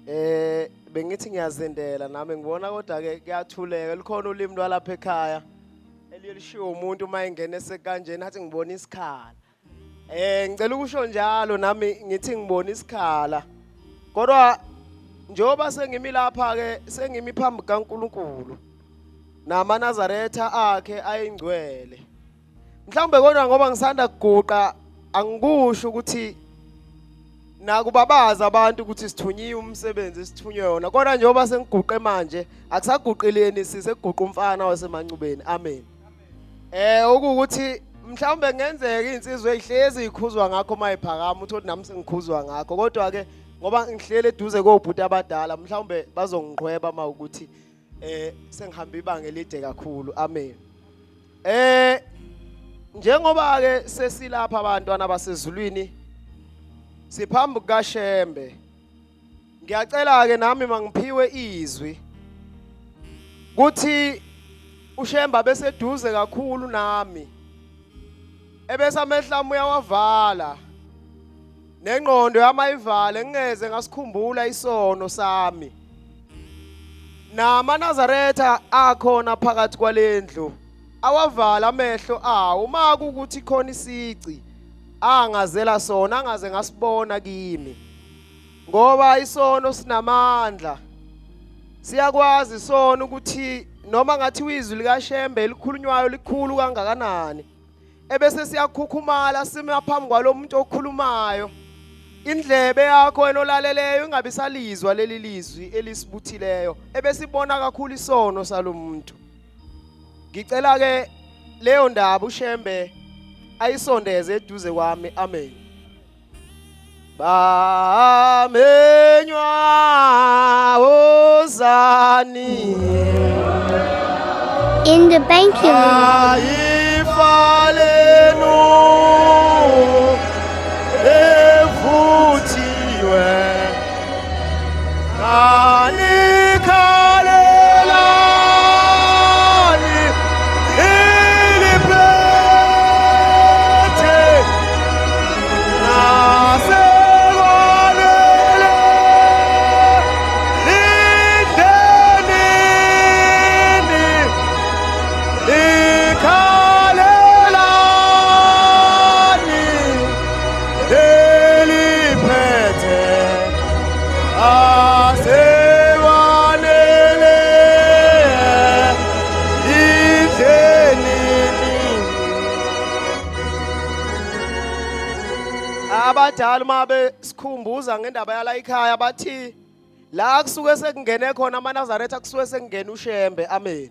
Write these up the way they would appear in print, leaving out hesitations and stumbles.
Bengithi ngiyazindela nami ngibona kodwa ke kuyathuleka likhona ulimi lwalapha ekhaya eliyelishiwo umuntu uma engene sekanjena athi ngibona isikhala. Ngicela ukusho njalo nami ngithi ngibona isikhala. Kodwa njoba sengimi lapha ke sengimi phambi kaNkuluNkulu naManazaretha akhe ayingcwele. Mhlawumbe kodwa ngoba ngisanda kuguqa angikusho ukuthi nakubabaza abantu ukuthi sithunyiwe umsebenzi esithunywe wona, kodwa njengoba sengiguqe manje akusaguqileni siseguqa umfana wasemancubeni. Amen. Ukuthi mhlawumbe kungenzeka insizwe ezihlezi ikhuzwa ngakho mayiphakama uthi nami sengikhuzwa ngakho, kodwa ke ngoba ngihlele eduze kobhuti abadala mhlawumbe bazongiqhweba mawukuthi sengihamba ibanga elide kakhulu. Amen. Njengoba ke sesilapha abantwana basezulwini siphambi kaShembe, ngiyacela ke nami mangiphiwe izwi kuthi uShembe beseduze kakhulu nami, ebese amehlami uyawavala nengqondo yamayivala ngingeze ngasikhumbula isono sami. NaManazaretha akhona phakathi kwalendlu awavala amehlo awo uma kukuthi khona isici angazela sona angaze ngasibona kimi, ngoba isono sinamandla. Siyakwazi sona ukuthi noma ngathi izwi likaShembe elikhulunywayo likhulu kangakanani, ebese siyakhukhumala sima phambi kwalomuntu okhulumayo, indlebe yakho enolaleleyo ingabe salizwa leli lizwi elisibuthileyo, ebese ibona kakhulu isono salomuntu. Ngicela ke leyo ndaba uShembe ayisondeze eduze kwami. Amen. Bamenywa ozani in the banking room. Ayifalenu evuthiwe abadala mabe sikhumbuza ngendaba yala ekhaya bathi la kusuke sekungene khona aManazaretha kusuke sekungena uShembe. Amen.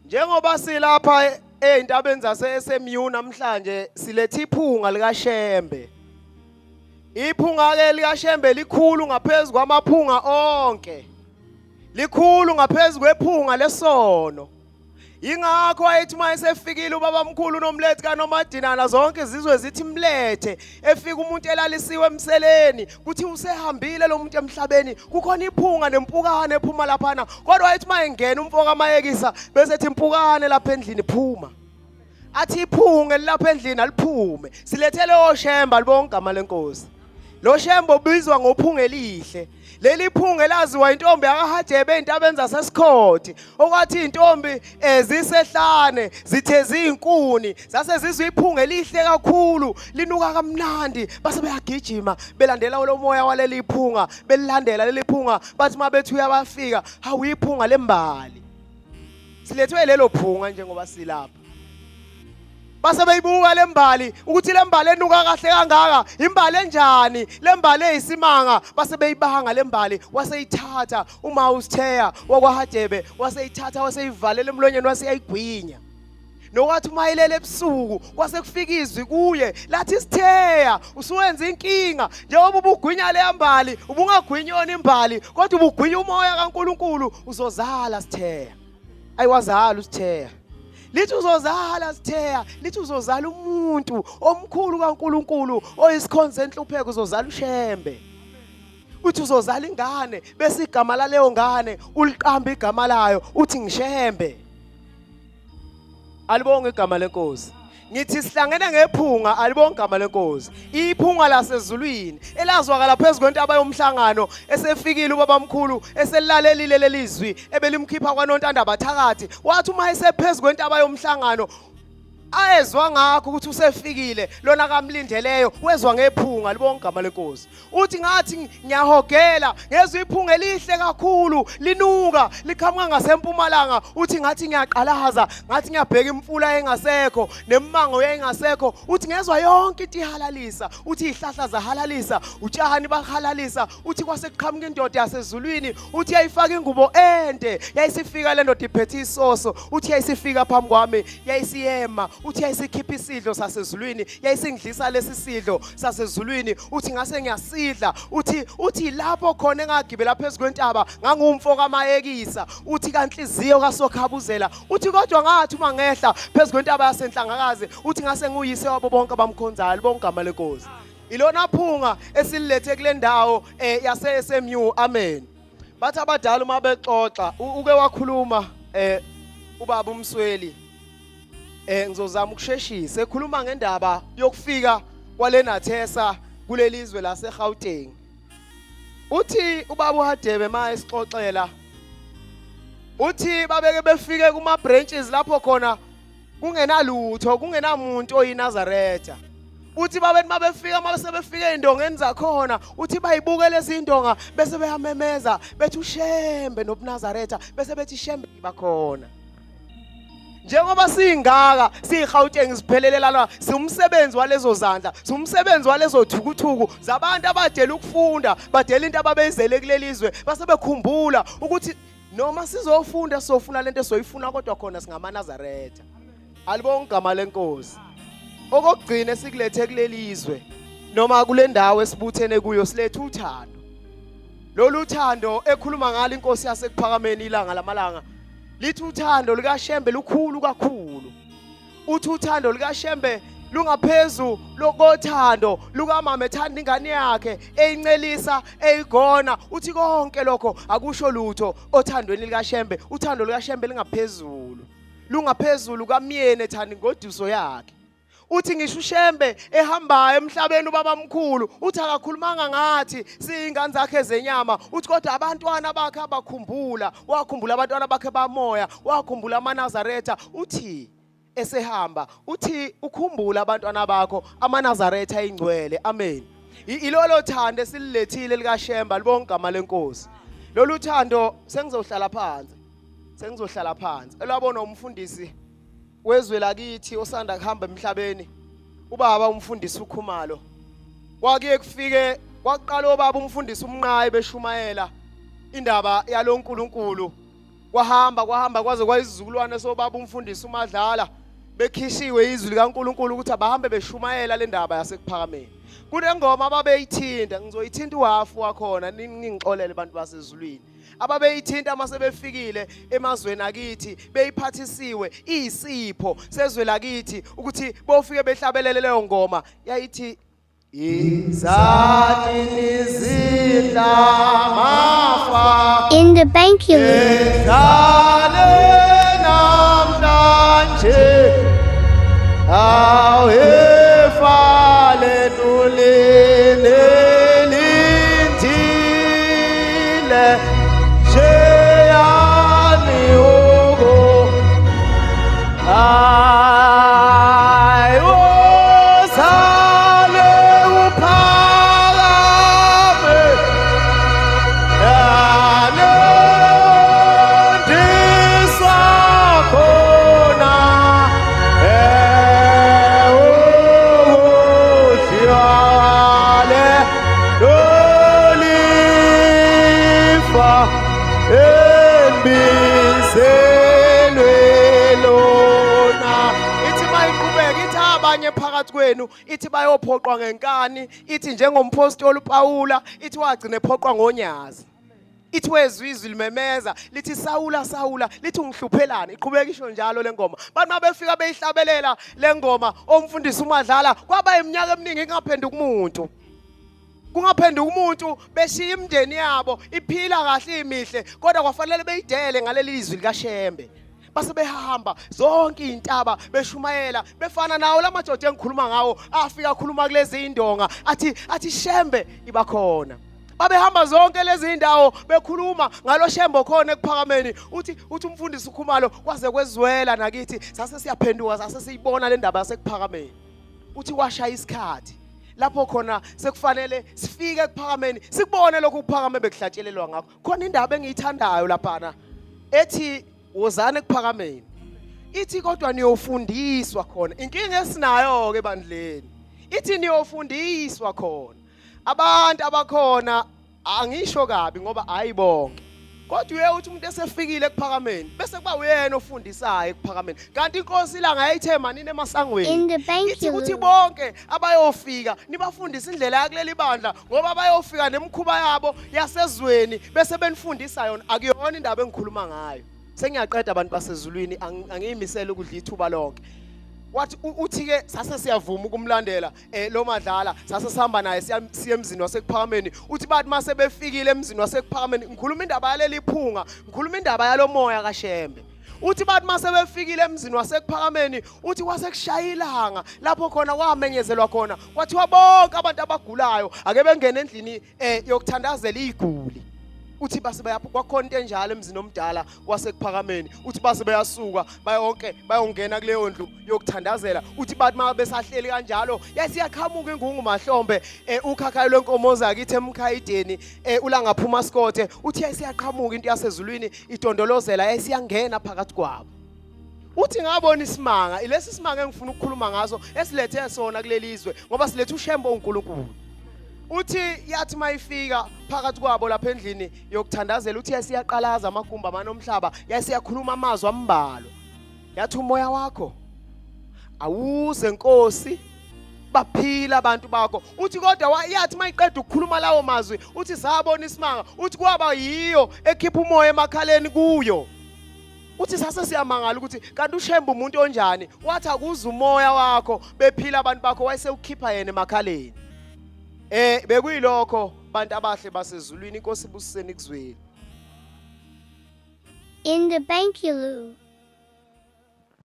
Njengoba silapha eintabeni zase-SMU namhlanje silethe iphunga likaShembe. Iphunga ke likaShembe likhulu ngaphezulu kwamaphunga onke, likhulu ngaphezulu kwephunga lesono. Ingakho ayithi mayesefikile ubabamkhulu noMlethe kaNomadinana zonke izizwe zithi Mlethe, efika umuntu elalisiwe emseleni kuthi usehambile lo muntu emhlabeni, kukhona iphunga nempukane ephuma laphana. Kodwa ayithi mayengena umfoka amayekisa bese ethi impukane lapha endlini phuma, athi iphunga elapha endlini aliphume. Silethele oShembe libonke igama lenkosi. Lo Shembe ubizwa ngophunga elihle. Leli phunga elaziwa intombi yakaHajebe eintabeni zaseSikhoti, okwathi intombi zisehlane zitheza izinkuni zase zizwe iphunga elihle kakhulu linuka kamnandi, base bayagijima belandela lo moya waleli phunga, belilandela leli phunga bathi mabethu uyabafika hawu iphunga lembali. Silethwe lelo phunga njengoba silapha, base beyibuka lembali ukuthi lembali enuka kahle kangaka imbali enjani, lembali eyisimanga. Base beyibanga lembali waseyithatha uma uSitheya wakwaHajebe, waseyithatha waseyivalela emlonyeni waseyigwinya. Nokwathi uma ilele ebusuku kwase kufika izwi kuye lathi Sitheya usuwenza inkinga, njengoba ubugwinya le mbali ubungagwinyona imbali kodwa ubugwinya umoya kaNkuluNkulu uzozala Sitheya. Ayiwazala uSitheya. Lithi uzozala Sitheya, lithi uzozala umuntu omkhulu kaNkuluNkulu oyisikhonzo enhlupheko, uzozala uShembe. Uthi uzozala ingane bese igama laleyo ngane uliqamba igama layo uthi ngiShembe. Alibonge igama lenkosi. Ngithi sihlangene ngephunga alibonke igama lenkosi. Iphunga lasezulwini elazwakala phezulu kwentaba yomhlangano esefikile ubabamkhulu eselilalelile lelizwi ebelimkhipha kwaNontandaba thakathi. Wathi uma esephezulu kwentaba yomhlangano ayezwa ngakho ukuthi usefikile lona kamlindeleyo wezwa ngephunga libonke igama lenkosi. Uthi ngathi ngiyahogela ngezwe iphunga elihle kakhulu linuka liqhamuka ngasempumalanga. Uthi ngathi ngiyaqalaza ngathi ngiyabheka imfula engasekho nemimango yengasekho. Uthi ngezwe yonke into ihalalisa. Uthi ihlahla zahalalisa utshani bahalalisa. Uthi kwasekuqhamuka indoda yasezulwini. Uthi yayifaka ingubo ende yayisifika le ndoda iphethe isoso. Uthi yayisifika phambi kwami yayisiyema. Uthi yayisikhipha isidlo sasezulwini yayisingidlisa lesi sidlo sasezulwini. Uthi ngase ngiyasidla. Uthi lapho khona engagibela phezulu kwentaba ngangumfo kamayekisa. Uthi kanhliziyo kasokhabuzela. Uthi kodwa ngathi uma ngehla phezulu kwentaba yasenhlangakazi. Uthi ngase nguyise wabo bonke abamkhonzayo bonke igama lenkosi. Ilona phunga esililethe kule ndawo yase SMU. Amen. Bathi abadala uma bexoxa uke wakhuluma ubaba uMsweli. Ngizozama ukusheshisa ekhuluma ngendaba yokufika kwalenathesa kulelizwe laseGauteng. Uthi ubaba uHadebe ma esixoxela uthi babeke befike kuma branches lapho khona kungenalutho kungenamuntu oyinazaretha. Uthi babethi mabefika mabesebefika endongeni zakhona uthi bayibuke lezi indonga bese behamemeza bethi uShembe nobuNazaretha bese bethi Shembe bakhona. Njengoba singaka siGauteng siphelele la siumsebenzi walezo zandla siumsebenzi walezo thukuthuku zabantu abadela ukufunda badela into ababeyizele kulelizwe base bekhumbula ukuthi noma sizofunda sofuna lento soyifuna kodwa khona singamaNazaretha. Alibonke igama lenkosi. Okugcina sikulethe kulelizwe noma kule ndawo esibuthene kuyo silethe uthando. Lolu thando ekhuluma ngalo inkosi yasekuphakameni ilanga lamalanga. Lithi uthando likaShembe lukhulu kakhulu. Uthi uthando likaShembe lungaphezulu lokothando lukamama ethanda ingane yakhe eyincelisa eyigona. Uthi konke lokho akusho lutho othandweni likaShembe. Uthando likaShembe lingaphezulu lungaphezulu kamyeni ethanda ingodiso yakhe. Uthi ngisho uShembe ehamba emhlabeni ubabamkhulu uthi akakhulumanga ngathi siyingane zakhe zenyama. Uthi kodwa abantwana bakhe abakhumbula wakhumbula abantwana bakhe bamoya wakhumbula amaNazaretha. Uthi esehamba uthi ukhumbula abantwana bakho amaNazaretha ayingcwele. Amen. Ilolo thando esililethile likaShembe libonke igama lenkosi. Lolu thando sengizohlala phansi elabona umfundisi wezwe lakithi osanda kuhamba emhlabeni ubaba umfundisi uKhumalo. Kwake kufike kwaqala obaba umfundisi uMnqayi beshumayela indaba yaloNkulunkulu. Kwahamba kwaze kwayisizukulwane sobaba umfundisi uMadlala bekhishiwe izwi likaNkulunkulu ukuthi abahambe beshumayela le ndaba yasekuphakameni. Kunengoma ababeyithinta ngizoyithinta uhafu wakhona ningixolele abantu basezulwini. Ababeyithinta mase befikile emazweni akithi beyiphathisiwe isipho sezwe lakithi ukuthi bofike behlabelele leyo ngoma yayithi izani nizidla mafa In the bank you live. Edlale namhlanje awefale nulene lindile sheyani ugo ayo sale uphakame yanondiswa khona uhlale lolifa embizelwe lona. Ithi mayiqhubeka ithi abanye phakathi kwenu ithi bayophoqwa ngenkani. Ithi njengompostoli uPawula ithi wagcina ephoqwa ngonyazi. Ithi wezwe izwi limemeza lithi Sawula Sawula lithi ungihluphelani. Iqhubeka isho njalo lengoma. Bantu mabefika beyihlabelela lengoma omfundisi uMadlala kwaba iminyaka eminingi ingaphenduka umuntu. Kungaphenduka umuntu beshiya imndeni yabo iphila kahle imihle kodwa kwafanele beyidele ngaleli izwi likaShembe. base behamba zonke izintaba beshumayela befana nawo lamadoda engikhuluma ngawo afika akhuluma kulezi indonga athi Shembe ibakhona. Babehamba zonke lezi indawo bekhuluma ngalo Shembe khona ekuphakameni uthi umfundisi uKhumalo kwaze kwezwela nakithi sase siyaphenduka sase siyibona le ndaba yasekuphakameni. Uthi washaya isikhathi lapho khona sekufanele sifike ekuphakameni sikubone lokhu ukuphakame bekuhlatshelelwa ngakho. Khona indaba engiyithandayo laphana ethi wozana ekuphakameni. Ithi kodwa niyofundiswa khona. Inkinga esinayo ke bandleni. Ithi niyofundiswa khona. Abantu abakhona angisho kabi ngoba ayibonke. Kodwa uye uthi umuntu esefikile ekuphakameni bese kuba uyena ofundisayo ekuphakameni. Kanti inkosi ilanga yayithema nini emasangweni. Ithi kuthi bonke abayofika nibafundisa indlela yakuleli bandla ngoba bayofika nemikhuba yabo yasezweni bese benifundisa yona. Akuyona indaba engikhuluma ngayo. Sengiyaqeda abantu basezulwini angiyimisela ukudla ithuba lonke. Wathi uthi ke sase siyavuma ukumlandela lo madlala sase sihamba naye siya emzini wasekuphakameni. Uthi bathi mase befikile emzini wasekuphakameni ngikhuluma indaba yaleli iphunga, ngikhuluma indaba yalomoya kaShembe. Uthi bathi mase befikile emzini wasekuphakameni uthi kwasekushaya ilanga lapho khona kwamenyezelwa khona kwathiwa bonke abantu abagulayo ake bengene endlini yokuthandazela iguli. Uthi base kwakhona into enjalo emzini omdala wasekuphakameni. Uthi base bayasuka bayongena kuleyo ndlu yokuthandazela. Uthi bathi uma besahleli kanjalo yasiyaqhamuka ingungu Mahlombe ukhakhayo lwenkomo zakithi emkhayideni ulangaphuma Sikothe. Uthi yasiyaqhamuka into yasezulwini idondolozela yasiyangena phakathi kwabo. Uthi ngabona isimanga ilesi simanga engifuna ukukhuluma ngaso esilethe sona kulelizwe ngoba silethe uShembe uNkulunkulu. Uthi yathi mayifika phakathi kwabo lapha endlini yokuthandazela uthi yasiyaqalaza amagumba amanomhlaba yasiyakhuluma amazwi ambalo. Yathi umoya wakho awuze Nkosi baphila abantu bakho. Uthi kodwa yathi mayiqeda ukukhuluma lawo mazwi uthi sabona isimanga uthi kwaba yiyo ekhipha umoya emakhaleni kuyo. Uthi sase siyamangala ukuthi kanti uShembe umuntu onjani wathi akuze umoya wakho bephila abantu bakho wayesewukhipha yena emakhaleni. Bekuyilokho bantu abahle basezulwini Inkosi ibusiseni kuzweli. In the Bankyulu.